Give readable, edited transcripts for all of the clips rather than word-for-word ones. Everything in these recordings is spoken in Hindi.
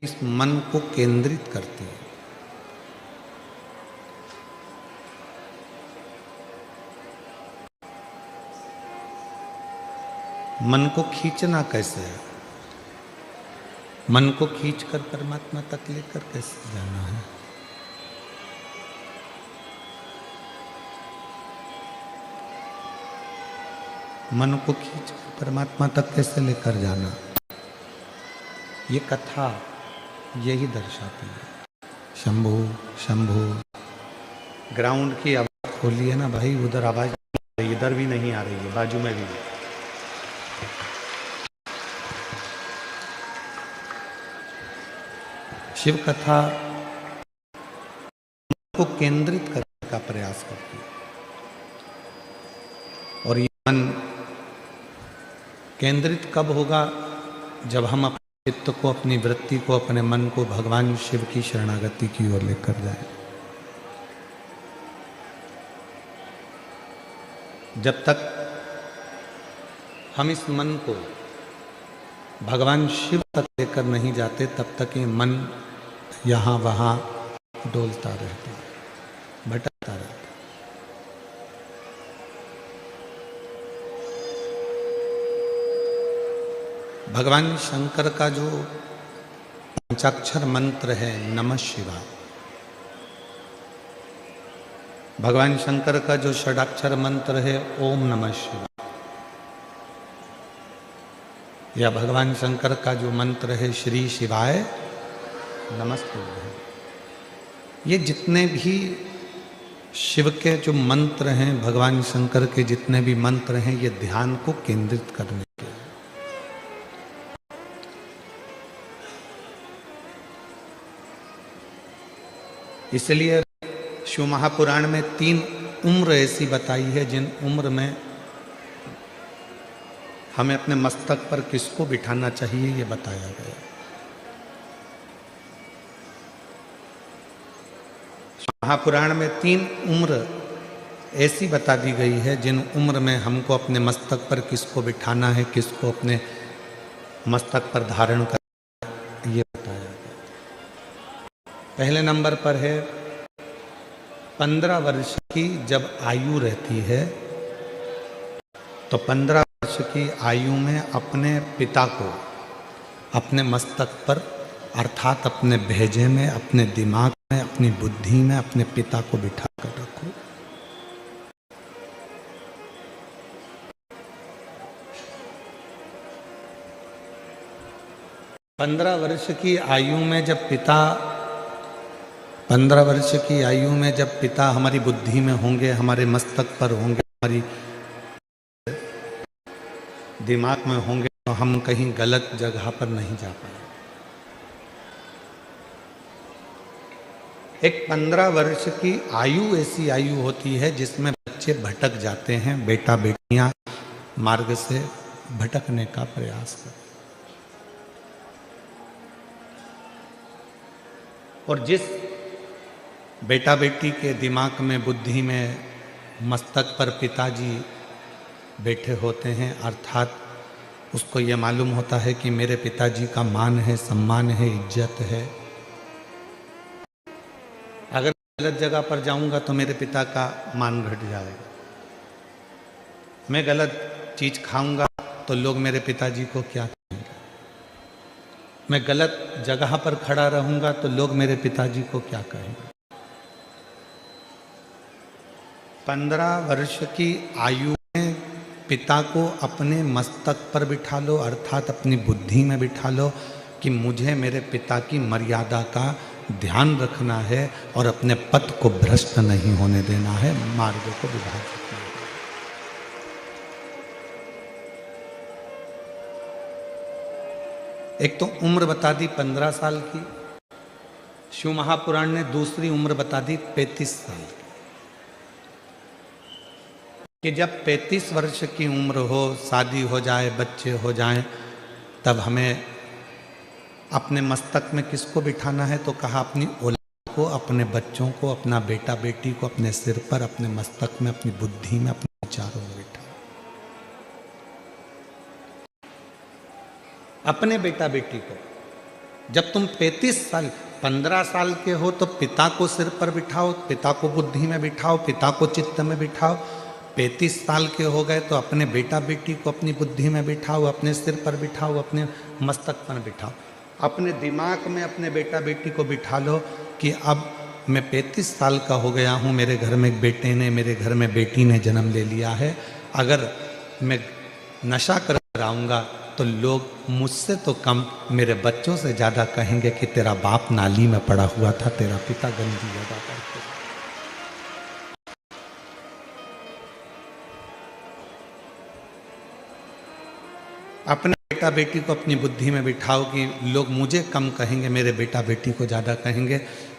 इस मन को केंद्रित करती है। मन को खींचना कैसे है? मन को खींचकर परमात्मा तक लेकर कैसे जाना है? मन को खींचकर परमात्मा तक कैसे लेकर जाना, ये कथा यही दर्शाती है। शंभू शंभू। ग्राउंड की आवाज खोली है ना भाई, उधर आवाज इधर भी नहीं आ रही है, बाजू में भी। शिव कथा को केंद्रित करने का प्रयास करती है और ये मन केंद्रित कब होगा? जब हम अपने चित्त को, अपनी वृत्ति को, अपने मन को भगवान शिव की शरणागति की ओर लेकर जाए। जब तक हम इस मन को भगवान शिव तक लेकर नहीं जाते, तब तक ये मन यहाँ वहाँ डोलता रहता है, भटकता रहता है। भगवान शंकर का जो पंचाक्षर मंत्र है नमः शिवाय, भगवान शंकर का जो षडाक्षर मंत्र है ओम नमः शिवाय, या भगवान शंकर का जो मंत्र है श्री शिवाय नमस्तुभ्यं, ये जितने भी शिव के जो मंत्र हैं, भगवान शंकर के जितने भी मंत्र हैं, ये ध्यान को केंद्रित करने के। इसलिए शिव महापुराण में 3 उम्र ऐसी बताई है जिन उम्र में हमें अपने मस्तक पर किसको बिठाना चाहिए, ये बताया गया। महापुराण में 3 उम्र ऐसी बता दी गई है जिन उम्र में हमको अपने मस्तक पर किसको बिठाना है, किसको अपने मस्तक पर धारण करना है, ये बताया गया। पहले नंबर पर है 15 वर्ष की जब आयु रहती है, तो 15 वर्ष की आयु में अपने पिता को अपने मस्तक पर, अर्थात अपने भेजे में, अपने दिमाग में, अपनी बुद्धि में अपने पिता को बिठा कर रखो। पंद्रह वर्ष की आयु में जब पिता 15 वर्ष की आयु में जब पिता हमारी बुद्धि में होंगे, हमारे मस्तक पर होंगे, हमारी दिमाग में होंगे, तो हम कहीं गलत जगह पर नहीं जा पाएंगे। एक 15 वर्ष की आयु ऐसी आयु होती है जिसमें बच्चे भटक जाते हैं, बेटा बेटियां मार्ग से भटकने का प्रयास करते। और जिस बेटा बेटी के दिमाग में, बुद्धि में, मस्तक पर पिताजी बैठे होते हैं, अर्थात उसको ये मालूम होता है कि मेरे पिताजी का मान है, सम्मान है, इज्जत है। अगर गलत जगह पर जाऊंगा तो मेरे पिता का मान घट जाएगा। मैं गलत चीज खाऊंगा तो लोग मेरे पिताजी को क्या कहेंगे। मैं गलत जगह पर खड़ा रहूंगा तो लोग मेरे पिताजी को क्या कहेंगे। 15 वर्ष की आयु में पिता को अपने मस्तक पर बिठा लो, अर्थात अपनी बुद्धि में बिठा लो कि मुझे मेरे पिता की मर्यादा का ध्यान रखना है और अपने पथ को भ्रष्ट नहीं होने देना है, मार्ग को विभाजित करना है। एक तो उम्र बता दी 15 साल की, शिव महापुराण ने दूसरी उम्र बता दी 35 साल की, कि जब 35 वर्ष की उम्र हो, शादी हो जाए, बच्चे हो जाएं, तब हमें अपने मस्तक में किसको बिठाना है? तो कहा अपनी औलाद को, अपने बच्चों को, अपना बेटा बेटी को अपने सिर पर, अपने मस्तक में, अपनी बुद्धि में, अपने विचारों में बिठा। अपने बेटा बेटी को जब तुम 35 साल 15 साल के हो तो पिता को सिर पर बिठाओ, पिता को बुद्धि में बिठाओ, पिता को चित्त में बिठाओ। 35 साल के हो गए तो अपने बेटा बेटी को अपनी बुद्धि में बिठाओ, अपने सिर पर बिठाओ, अपने मस्तक पर बिठाओ। अपने दिमाग में अपने बेटा बेटी को बिठा लो कि अब मैं 35 साल का हो गया हूँ, मेरे घर में एक बेटे ने, मेरे घर में बेटी ने जन्म ले लिया है। अगर मैं नशा कर आऊँगा तो लोग मुझसे तो कम मेरे बच्चों से ज़्यादा कहेंगे कि तेरा बाप नाली में पड़ा हुआ था, तेरा पिता गंदी जगह पर। अपने बेटा बेटी को अपनी बुद्धि में बिठाओ कि लोग मुझे कम कहेंगे, मेरे बेटा बेटी को ज़्यादा कहेंगे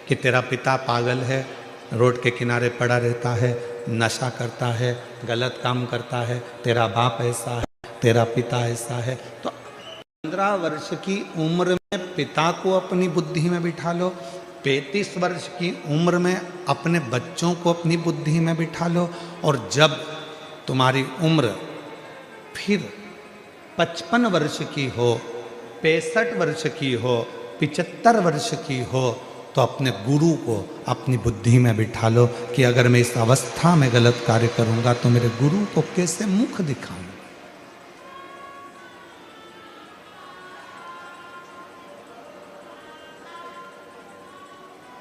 कि तेरा पिता पागल है, रोड के किनारे पड़ा रहता है, नशा करता है, गलत काम करता है, तेरा बाप ऐसा है, तेरा पिता ऐसा है। तो 15 वर्ष की उम्र में पिता को अपनी बुद्धि में बिठा लो, 35 वर्ष की उम्र में अपने बच्चों को अपनी बुद्धि में बिठा लो, और जब तुम्हारी उम्र फिर 55 वर्ष की हो, 65 वर्ष की हो, 75 वर्ष की हो, तो अपने गुरु को अपनी बुद्धि में बिठा लो कि अगर मैं इस अवस्था में गलत कार्य करूंगा तो मेरे गुरु को कैसे मुख दिखाऊं।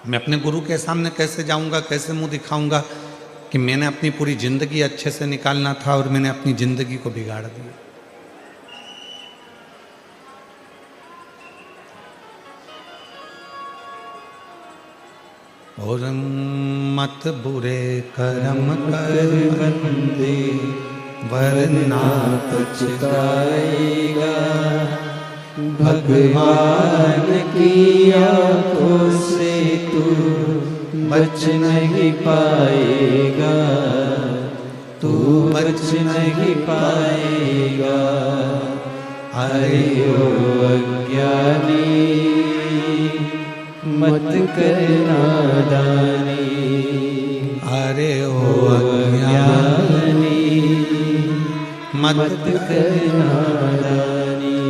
मैं अपने गुरु के सामने कैसे जाऊंगा, कैसे मुंह दिखाऊंगा कि मैंने अपनी पूरी जिंदगी अच्छे से निकालना था और मैंने अपनी जिंदगी को बिगाड़ दिया। और मत बुरे कर्म कर बंदे वरना पछताएगा, भगवान की आंखों से तू बच नहीं पाएगा, तू बच नहीं पाएगा। अरे ओ अज्ञानी मत करना दानी, अरे ओ अज्ञानी मत करना दानी।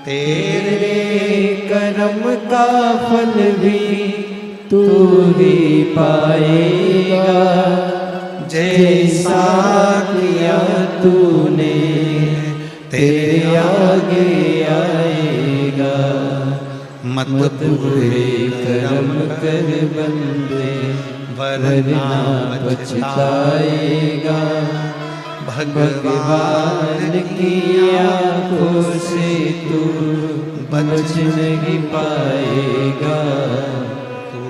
तेरे कर्म का फल भी तू ही पाएगा, जैसा किया तूने तेरे आगे आएगा। मत बुरे कर्म कर बंदे वरना पछताएगा, भगवान की आंखों से तू बच नहीं पाएगा,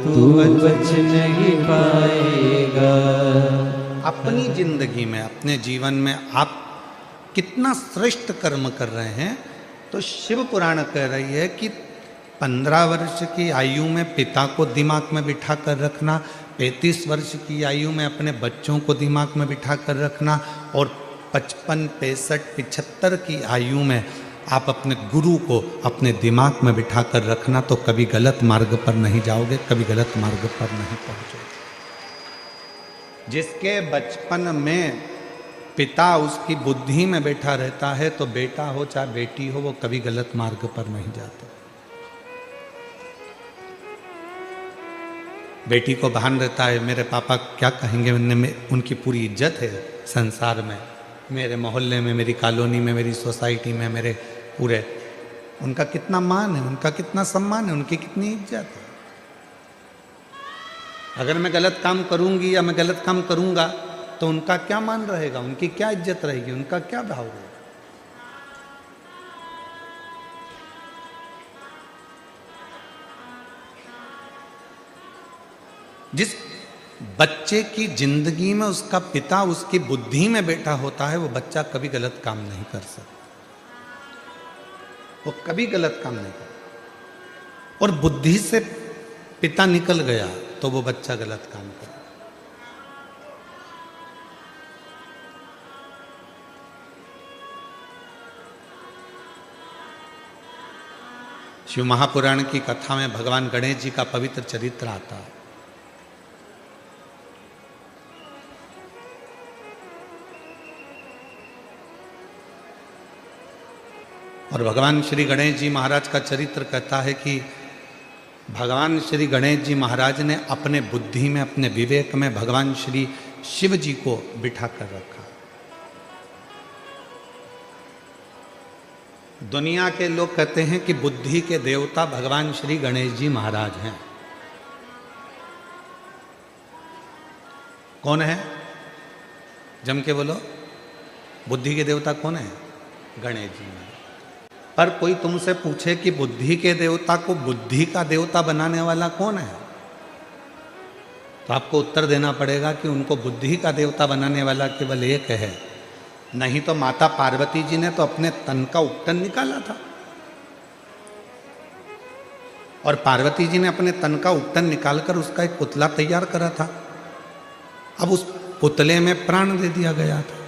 तू बच नहीं पाएगा। अपनी जिंदगी में, अपने जीवन में आप कितना श्रेष्ठ कर्म कर रहे हैं, तो शिव पुराण कह रही है कि 15 वर्ष की आयु में पिता को दिमाग में बिठा कर रखना, 35 वर्ष की आयु में अपने बच्चों को दिमाग में बिठा कर रखना, और 55, 65, 75 की आयु में आप अपने गुरु को अपने दिमाग में बिठा कर रखना, तो कभी गलत मार्ग पर नहीं जाओगे, कभी गलत मार्ग पर नहीं पहुंचोगे। जिसके बचपन में पिता उसकी बुद्धि में बैठा रहता है, तो बेटा हो चाहे बेटी हो, वो कभी गलत मार्ग पर नहीं जाते। बेटी को भान रहता है मेरे पापा क्या कहेंगे, उनकी पूरी इज्जत है संसार में, मेरे मोहल्ले में, मेरी कॉलोनी में, मेरी सोसाइटी में, मेरे पूरे, उनका कितना मान है, उनका कितना सम्मान है, उनकी कितनी इज्जत है। अगर मैं गलत काम करूंगी या मैं गलत काम करूंगा तो उनका क्या मान रहेगा, उनकी क्या इज्जत रहेगी, उनका क्या भाव रहेगा। जिस बच्चे की जिंदगी में उसका पिता उसकी बुद्धि में बैठा होता है, वो बच्चा कभी गलत काम नहीं कर सकता, वो कभी गलत काम नहीं कर। और बुद्धि से पिता निकल गया तो वो बच्चा गलत काम कर। शिव महापुराण की कथा में भगवान गणेश जी का पवित्र चरित्र आता है। और भगवान श्री गणेश जी महाराज का चरित्र कहता है कि भगवान श्री गणेश जी महाराज ने अपने बुद्धि में, अपने विवेक में भगवान श्री शिव जी को बिठा कर रखा। दुनिया के लोग कहते हैं कि बुद्धि के देवता भगवान श्री गणेश जी महाराज हैं। कौन है? जम के बोलो, बुद्धि के देवता कौन है? गणेश जी महाराज। पर कोई तुमसे पूछे कि बुद्धि के देवता को बुद्धि का देवता बनाने वाला कौन है, तो आपको उत्तर देना पड़ेगा कि उनको बुद्धि का देवता बनाने वाला केवल एक है। नहीं तो माता पार्वती जी ने तो अपने तन का उपटन निकाला था, और पार्वती जी ने अपने तन का उपटन निकालकर उसका एक पुतला तैयार करा था। अब उस पुतले में प्राण दे दिया गया था।